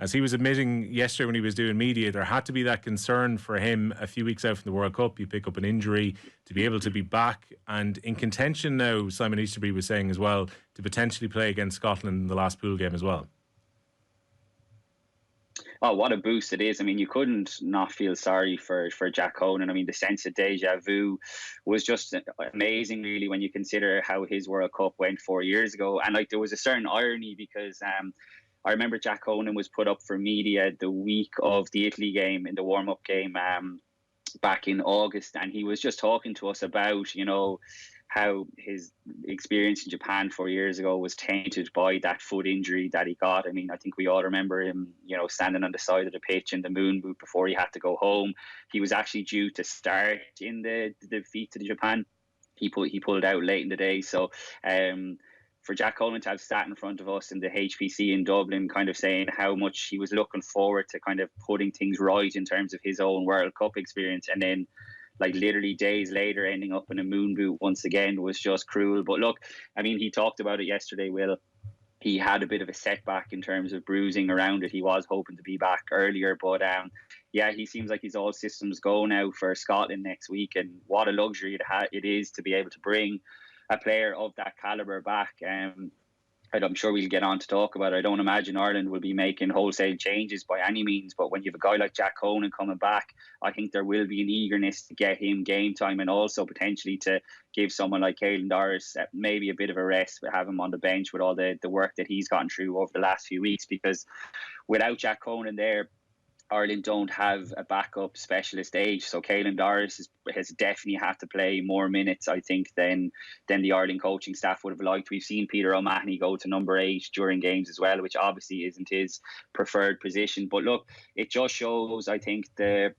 As he was admitting yesterday when he was doing media, there had to be that concern for him a few weeks out from the World Cup. You pick up an injury to be able to be back and in contention now, Simon Easterby was saying as well, to potentially play against Scotland in the last pool game as well. Oh, what a boost it is. I mean, you couldn't not feel sorry for Jack Conan. I mean, the sense of deja vu was just amazing, really, when you consider how his World Cup went 4 years ago. And like, there was a certain irony because I remember Jack Conan was put up for media the week of the Italy game, in the warm-up game back in August. And he was just talking to us about, you know, how his experience in Japan 4 years ago was tainted by that foot injury that he got. I mean, I think we all remember him, you know, standing on the side of the pitch in the moon boot before he had to go home. He was actually due to start in the defeat to Japan. He pulled out late in the day. So for Jack Conan to have sat in front of us in the HPC in Dublin, kind of saying how much he was looking forward to kind of putting things right in terms of his own World Cup experience, and then like literally days later ending up in a moon boot once again, was just cruel. But look, I mean, he talked about it yesterday, Will. He had a bit of a setback in terms of bruising around it. He was hoping to be back earlier, but yeah, he seems like he's all systems go now for Scotland next week. And what a luxury it is to be able to bring a player of that calibre back. I'm sure we'll get on to talk about it. I don't imagine Ireland will be making wholesale changes by any means, but when you have a guy like Jack Conan coming back, I think there will be an eagerness to get him game time, and also potentially to give someone like Caelan Doris maybe a bit of a rest, but have him on the bench with all the work that he's gotten through over the last few weeks. Because without Jack Conan there, Ireland don't have a backup specialist age, so Caelan Doris has definitely had to play more minutes, I think, than the Ireland coaching staff would have liked. We've seen Peter O'Mahony go to number 8 during games as well, which obviously isn't his preferred position. But look, it just shows, I think, the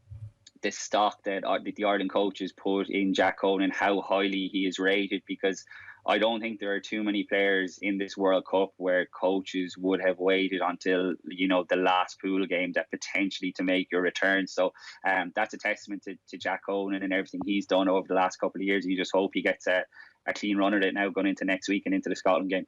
stock that the Ireland coaches put in Jack Conan, how highly he is rated, because I don't think there are too many players in this World Cup where coaches would have waited until, you know, the last pool game that potentially to make your return. So that's a testament to Jack Conan and everything he's done over the last couple of years. You just hope he gets a clean run at it now going into next week and into the Scotland game.